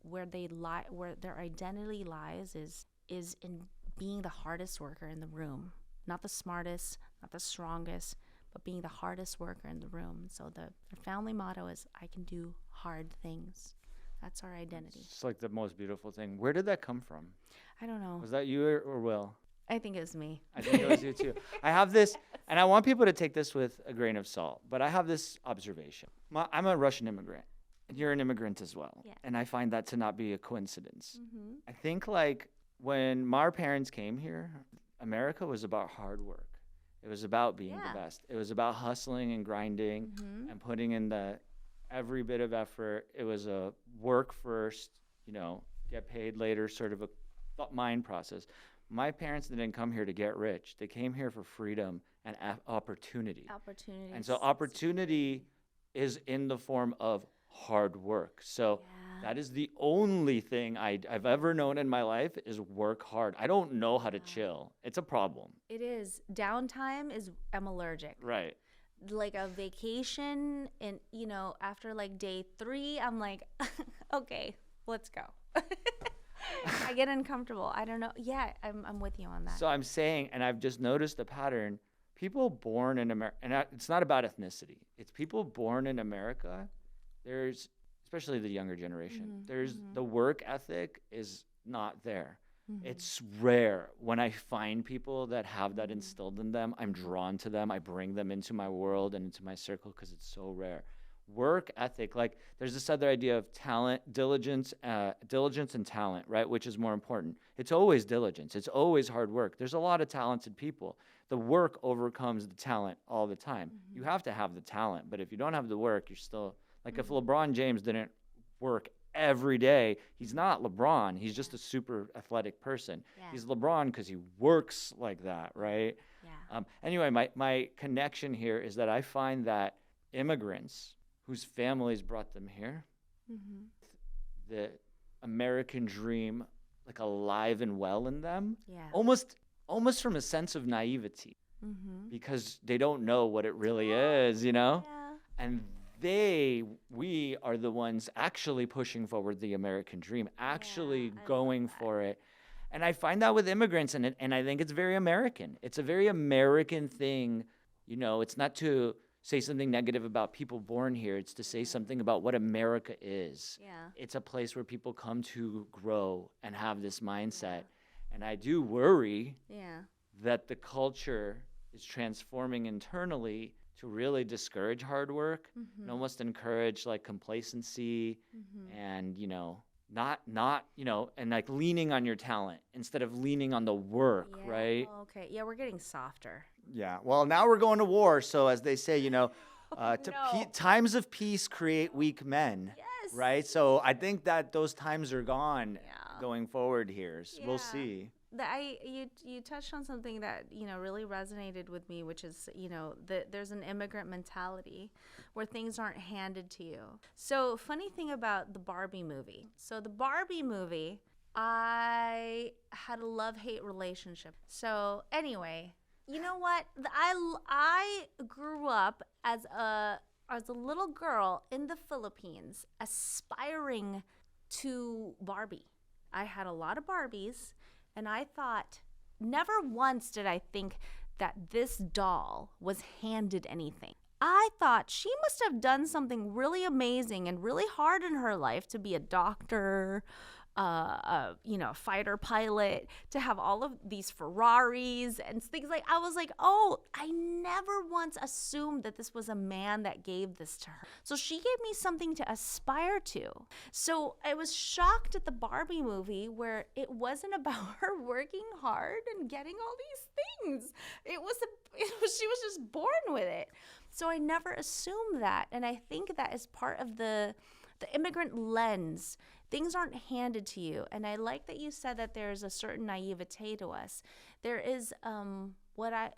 where their identity lies is in being the hardest worker in the room, not the smartest, not the strongest, but being the hardest worker in the room. So their family motto is, I can do hard things. That's our identity. It's the most beautiful thing. Where did that come from? I don't know. Was that you or Will? I think it was me. I think it was you too. I have this, and I want people to take this with a grain of salt, but I have this observation. I'm a Russian immigrant, and you're an immigrant as well. Yeah. And I find that to not be a coincidence. Mm-hmm. I think when our parents came here, America was about hard work. It was about being the best. It was about hustling and grinding and putting in every bit of effort. It was a work first, get paid later sort of a mind process. My parents didn't come here to get rich. They came here for freedom and opportunity. Opportunities. And so opportunity is in the form of hard work. So that is the only thing I've ever known in my life is work hard. I don't know how to chill. It's a problem. It is. Downtime is, I'm allergic. Right. Like a vacation, and after like day 3, I'm like, okay, let's go. I get uncomfortable. I don't know. Yeah, I'm with you on that. So I'm saying, and I've just noticed a pattern, people born in America, and it's not about ethnicity. It's people born in America. There's, especially the younger generation, there's the work ethic is not there. It's rare when I find people that have that instilled in them. I'm drawn to them. I bring them into my world and into my circle because it's so rare. Work ethic, like there's this other idea of talent, diligence and talent, right? Which is more important. It's always diligence. It's always hard work. There's a lot of talented people. The work overcomes the talent all the time. You have to have the talent, but if you don't have the work, you're still, like if LeBron James didn't work every day, he's not LeBron. He's just a super athletic person. Yeah. He's LeBron because he works like that, right? Yeah. Anyway, my connection here is that I find that immigrants whose families brought them here, the American dream, like alive and well in them, almost from a sense of naivety, because they don't know what it really is, Yeah. And we are the ones actually pushing forward the American dream, actually going for it. And I find that with immigrants, and I think it's very American. It's a very American thing. It's not to say something negative about people born here. It's to say something about what America is. Yeah. It's a place where people come to grow and have this mindset. And I do worry that the culture is transforming internally to really discourage hard work and almost encourage like complacency and, not, and like leaning on your talent instead of leaning on the work, right? Oh, okay. Yeah, we're getting softer. Yeah. Well, now we're going to war. So as they say, times of peace create weak men. Yes. Right. So I think that those times are gone going forward here. So we'll see. You touched on something that really resonated with me, which is that there's an immigrant mentality where things aren't handed to you. So funny thing about the Barbie movie. So the Barbie movie, I had a love-hate relationship. So anyway, you know what? I grew up as a little girl in the Philippines, aspiring to Barbie. I had a lot of Barbies. And I thought, never once did I think that this doll was handed anything. I thought she must have done something really amazing and really hard in her life to be a doctor, fighter pilot, to have all of these Ferraris and things like. I was like, oh, I never once assumed that this was a man that gave this to her. So she gave me something to aspire to. So I was shocked at the Barbie movie where it wasn't about her working hard and getting all these things. She was just born with it. So I never assumed that, and I think that is part of the immigrant lens. Things aren't handed to you. And I like that you said that there's a certain naivete to us. There is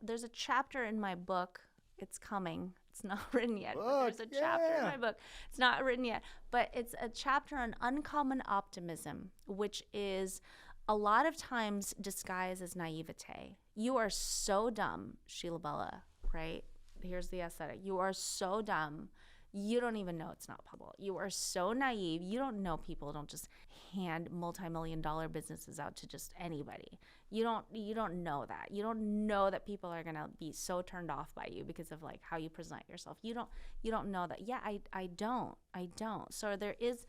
there's a chapter in my book. It's coming. It's not written yet. But there's a chapter in my book. It's not written yet. But it's a chapter on uncommon optimism, which is a lot of times disguised as naivete. You are so dumb, Sheila Bella, right? Here's the aesthetic. You are so dumb. You don't even know it's not possible. You are so naive. You don't know people don't just hand multi-million-dollar businesses out to just anybody. You don't know that. You don't know that people are gonna be so turned off by you because of like how you present yourself. You don't know that. Yeah, I don't. So there is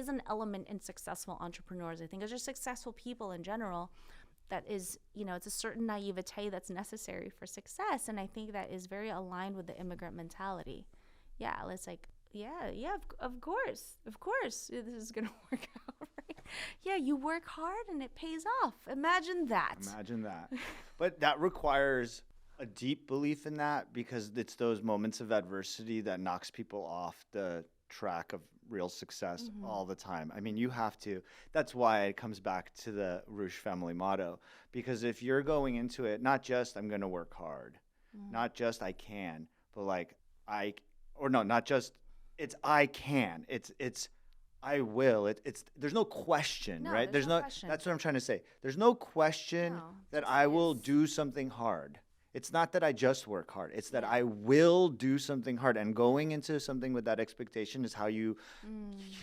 an element in successful entrepreneurs. I think it's just successful people in general. That is, it's a certain naivete that's necessary for success, and I think that is very aligned with the immigrant mentality. Yeah, it's like, of course, this is gonna work out, right? Yeah, you work hard and it pays off. Imagine that. But that requires a deep belief in that, because it's those moments of adversity that knocks people off the track of real success all the time. I mean, you have to. That's why it comes back to the Reusch family motto, because if you're going into it, not just I'm going to work hard, not just I can, but like not just it's I can. It's I will. There's no question, No, right? there's no question. That's what I'm trying to say. There's no question No, that just I will is. do something hard. It's not that I just work hard. It's that Yeah. I will do something hard. And going into something with that expectation is how you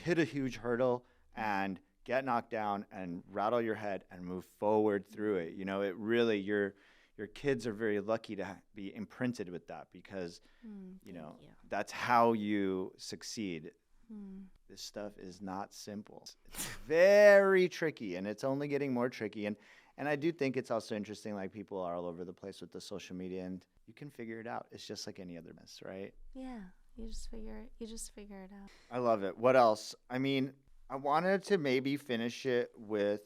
hit a huge hurdle and get knocked down and rattle your head and move forward through it. You know, it really your kids are very lucky to be imprinted with that because you know that's how you succeed. This stuff is not simple. It's very tricky, and it's only getting more tricky. And I do think it's also interesting, like people are all over the place with the social media, and you can figure it out. It's just like any other mess, right? Yeah, you just figure it out. I love it. What else? I mean, I wanted to maybe finish it with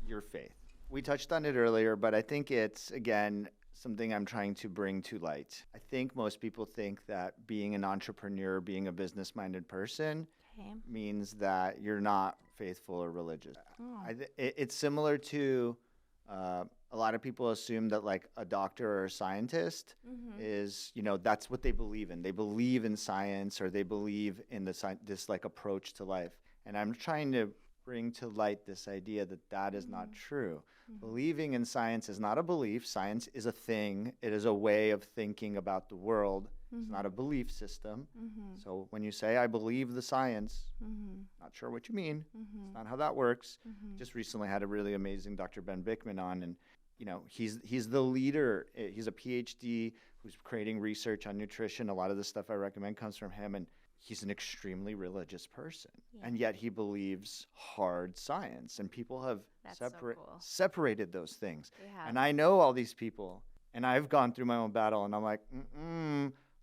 your faith. We touched on it earlier, but I think it's, again, something I'm trying to bring to light. I think most people think that being an entrepreneur, being a business-minded person means that you're not faithful or religious. It's similar to a lot of people assume that like a doctor or a scientist is, you know, that's what they believe in. They believe in science or they believe in this like approach to life. And I'm trying to bring to light this idea that that is not true. Believing in science is not a belief. Science is a thing. It is a way of thinking about the world. It's not a belief system. So when you say, I believe the science, not sure what you mean. It's not how that works. Just recently had a really amazing Dr. Ben Bickman on, and you know, he's the leader. He's a PhD who's creating research on nutrition. A lot of the stuff I recommend comes from him, and he's an extremely religious person, and yet he believes hard science. And people have separated those things. And I know all these people, and I've gone through my own battle, and I'm like,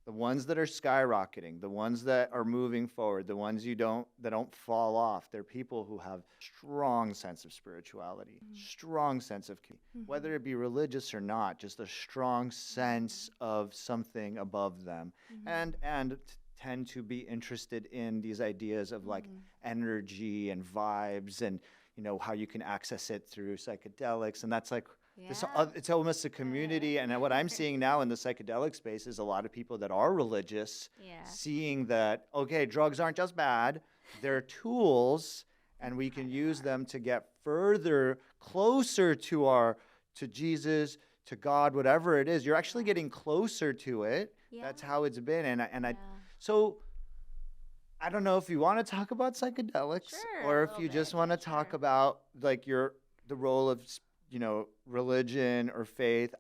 the ones that are skyrocketing, the ones that are moving forward, the ones that don't fall off, they're people who have strong sense of spirituality, strong sense of, whether it be religious or not, just a strong sense of something above them, and tend to be interested in these ideas of like energy and vibes and, you know, how you can access it through psychedelics. And that's like, it's almost a community. And what I'm seeing now in the psychedelic space is a lot of people that are religious seeing that, okay, drugs aren't just bad, they're tools, and we can use them to get closer to Jesus, to God, whatever it is. You're actually getting closer to it. That's how it's been. So I don't know if you want to talk about psychedelics or if you just want to talk about like the role of, you know, religion or faith.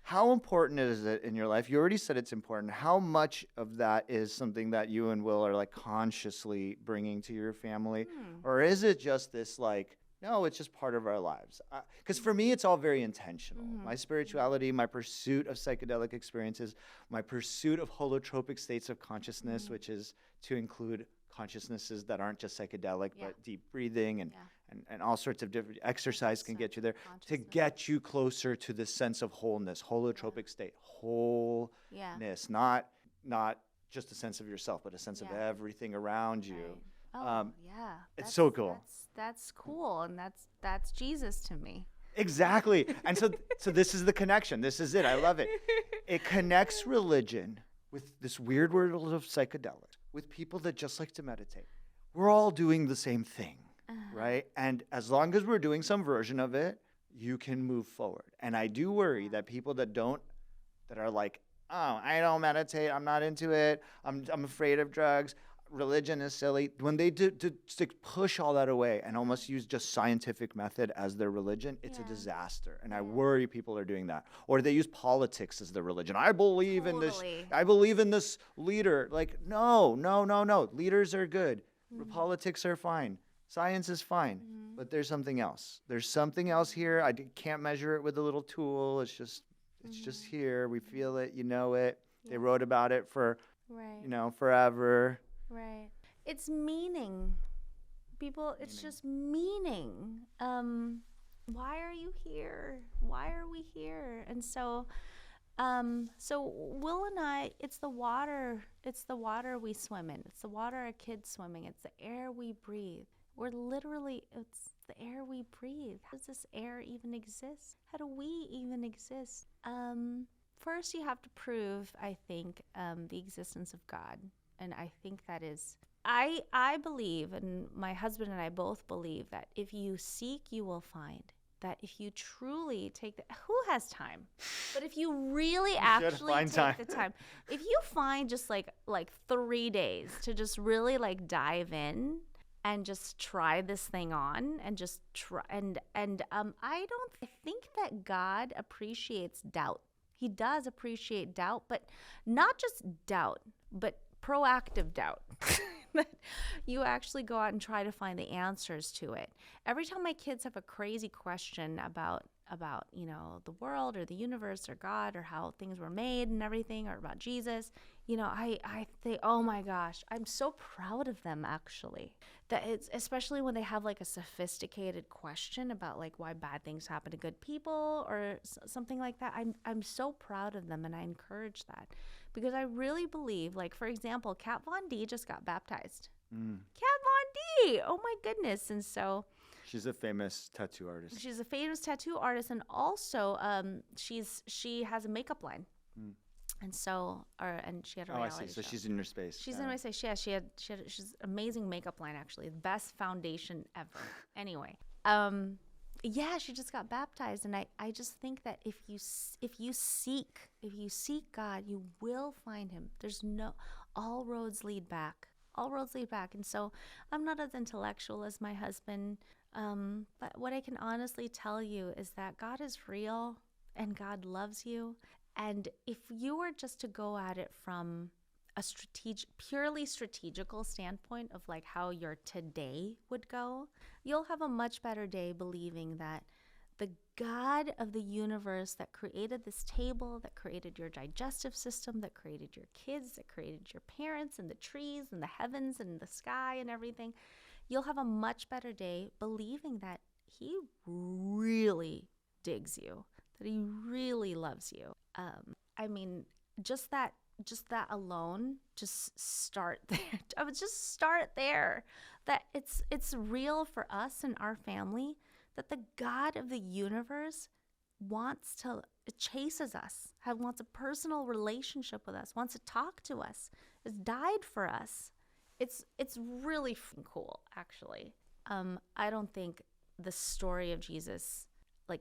How important is it in your life? You already said it's important. How much of that is something that you and Will are like consciously bringing to your family? Or is it just this like, no, it's just part of our lives? Because for me, it's all very intentional. My spirituality, my pursuit of psychedelic experiences, my pursuit of holotropic states of consciousness, which is to include consciousnesses that aren't just psychedelic, but deep breathing and all sorts of different exercise can get you there to get you closer to this sense of wholeness, holotropic state, wholeness, not just a sense of yourself, but a sense of everything around you. It's so cool. That's cool, and that's Jesus to me. Exactly. And so this is the connection. This is it. I love it. It connects religion with this weird world of psychedelics, with people that just like to meditate. We're all doing the same thing, right? And as long as we're doing some version of it, you can move forward. And I do worry that people that are like, oh, I don't meditate, I'm not into it, I'm afraid of drugs, religion is silly. When they to push all that away and almost use just scientific method as their religion, it's a disaster. And I worry people are doing that. Or they use politics as their religion. I believe in this leader. Like, no. Leaders are good. Politics are fine. Science is fine. But there's something else. There's something else here. I can't measure it with a little tool. It's just here. We feel it. You know it. They wrote about it for, forever. Right. It's meaning. People, it's just meaning. Why are you here? Why are we here? And so Will and I, it's the water we swim in. It's the water our kids swimming. It's the air we breathe. It's the air we breathe. How does this air even exist? How do we even exist? First, you have to prove, I think, the existence of God. And I think that is I believe, and my husband and I both believe, that if you seek, you will find. That if you truly take who has time? But if you really actually take the time, if you find just like 3 days to just really like dive in and just try this thing on and just try, and I think that God appreciates doubt. He does appreciate doubt, but not just doubt, but proactive doubt. That you actually go out and try to find the answers to it. Every time my kids have a crazy question about the world or the universe or God or how things were made and everything, or about Jesus, I think, oh my gosh, I'm so proud of them, actually. That it's, especially when they have like a sophisticated question about like why bad things happen to good people or something like that. I'm so proud of them, and I encourage that. Because I really believe, like, for example, Kat Von D just got baptized. Kat Von D! Oh, my goodness. And so... She's a famous tattoo artist. She's a famous tattoo artist. And also, she has a makeup line. And so... and she had a reality I see. So show. she's in your space. She's in my space. Yeah, she's an amazing makeup line, actually. The best foundation ever. Anyway. Yeah, she just got baptized, and I just think that if you seek God, you will find him. All roads lead back. All roads lead back. And so I'm not as intellectual as my husband, but what I can honestly tell you is that God is real and God loves you. And if you were just to go at it from a purely strategical standpoint of like how your today would go, you'll have a much better day believing that the God of the universe that created this table, that created your digestive system, that created your kids, that created your parents and the trees and the heavens and the sky and everything, you'll have a much better day believing that he really digs you, that he really loves you. I mean, just that alone, just start there. I would just start there. That it's real for us and our family, that the God of the universe chases us, wants a personal relationship with us, wants to talk to us, has died for us. It's really cool, actually. I don't think the story of Jesus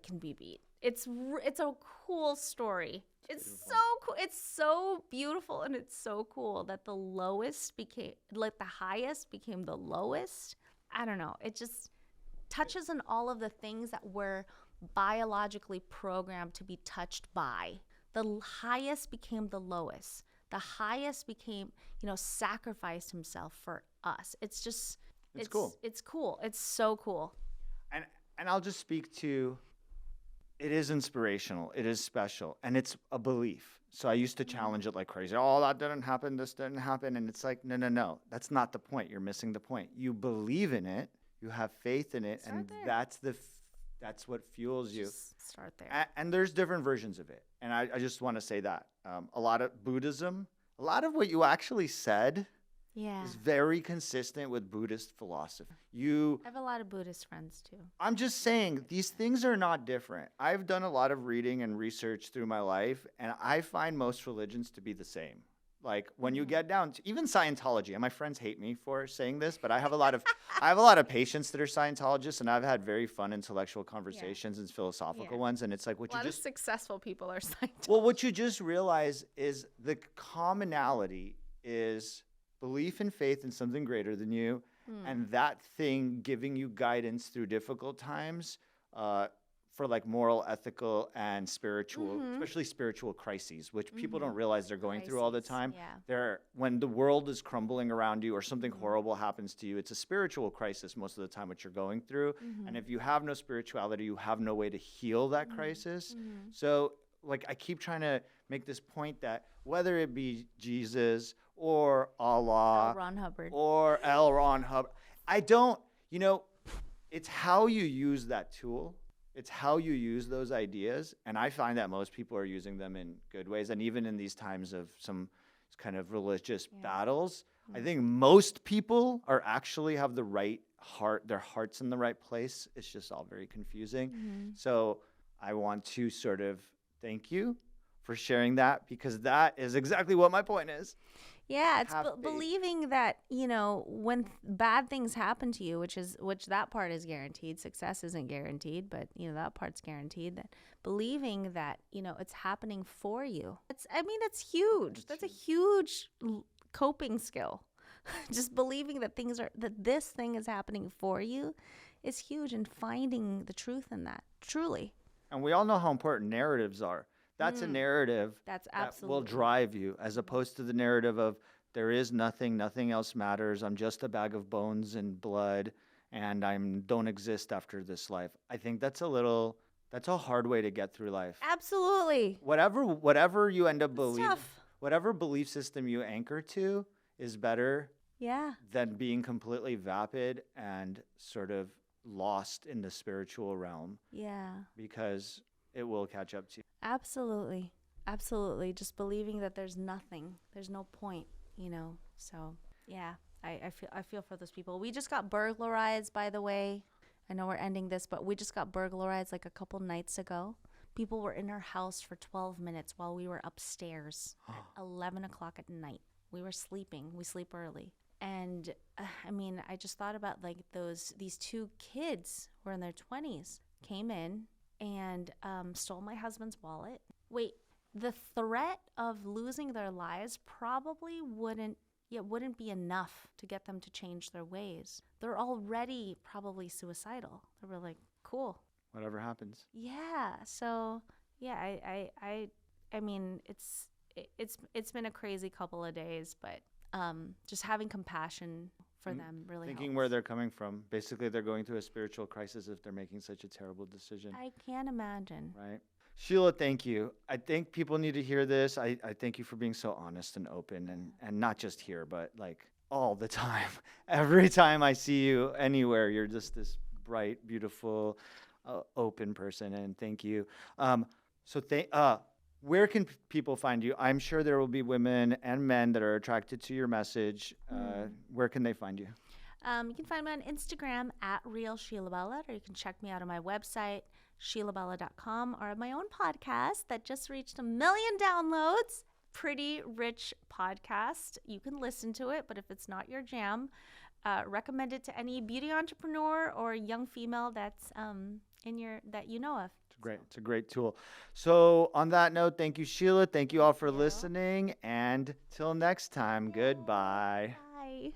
can be beat. It's a cool story. It's so cool. It's so beautiful, and it's so cool that the lowest became the highest became the lowest. I don't know. It just touches on all of the things that we're biologically programmed to be touched by. The highest became the lowest. The highest became, sacrificed himself for us. It's just it's cool. It's cool. It's so cool. And I'll just speak to, it is inspirational. It is special. And it's a belief. So I used to challenge it like crazy. Oh, that didn't happen. This didn't happen. And it's like, no. That's not the point. You're missing the point. You believe in it. You have faith in it. Start there. That's what fuels you. Just start there. And there's different versions of it. And I just want to say that. A lot of Buddhism, a lot of what you actually said is very consistent with Buddhist philosophy. I have a lot of Buddhist friends too. I'm just saying, these things are not different. I've done a lot of reading and research through my life, and I find most religions to be the same. Like when you get down to even Scientology, and my friends hate me for saying this, but I have a lot of patients that are Scientologists, and I've had very fun intellectual conversations and philosophical ones, and it's like a lot of successful people are Scientologists. Well, what you just realize is the commonality is belief and faith in something greater than you, and that thing giving you guidance through difficult times for like moral, ethical, and spiritual, especially spiritual crises, which people don't realize they're going through all the time. Yeah. When the world is crumbling around you or something horrible happens to you, it's a spiritual crisis most of the time what you're going through. And if you have no spirituality, you have no way to heal that crisis. So like I keep trying to make this point that whether it be Jesus or Allah or L. Ron Hubbard, it's how you use that tool. It's how you use those ideas. And I find that most people are using them in good ways. And even in these times of some kind of religious battles, I think most people actually have the right heart, their heart's in the right place. It's just all very confusing. So I want to sort of thank you for sharing that, because that is exactly what my point is. Yeah, it's Have faith. believing that, when bad things happen to you, which that part is guaranteed. Success isn't guaranteed, but that part's guaranteed. That believing that, it's happening for you. That's huge. That's a huge coping skill. Just believing that this thing is happening for you is huge, and finding the truth in that, truly. And we all know how important narratives are. That's a narrative That's that will absolutely drive you, as opposed to the narrative of there is nothing else matters. I'm just a bag of bones and blood, and I don't exist after this life. I think that's a hard way to get through life. Absolutely. Whatever you end up believing, Tough. whatever belief system you anchor to is better Yeah. than being completely vapid and sort of lost in the spiritual realm, Yeah. because it will catch up to you. Absolutely. Absolutely. Just believing that there's nothing. There's no point, So, yeah, I feel for those people. We just got burglarized, by the way. I know we're ending this, but we just got burglarized like a couple nights ago. People were in our house for 12 minutes while we were upstairs at 11 o'clock at night. We were sleeping. We sleep early. And I just thought about like these two kids who were in their 20s, came in and stole my husband's wallet. Wait, the threat of losing their lives probably wouldn't be enough to get them to change their ways. They're already probably suicidal. They were like, cool. Whatever happens. Yeah. So yeah, it's been a crazy couple of days, but just having compassion for them really Thinking helps. where they're coming from. Basically, they're going through a spiritual crisis if they're making such a terrible decision. I can't imagine. Right. Sheila, thank you. I think people need to hear this. I thank you for being so honest and open, and not just here, but like all the time. Every time I see you anywhere, you're just this bright, beautiful, open person, and thank you. Where can people find you? I'm sure there will be women and men that are attracted to your message. Where can they find you? You can find me on Instagram at @RealSheilaBella, or you can check me out on my website, SheilaBella.com, or on my own podcast that just reached 1 million downloads. Pretty Rich Podcast. You can listen to it, but if it's not your jam, recommend it to any beauty entrepreneur or young female that's that you know of. It's a great tool. So on that note, thank you, Sheila. Thank you all for listening. And till next time, goodbye. Bye.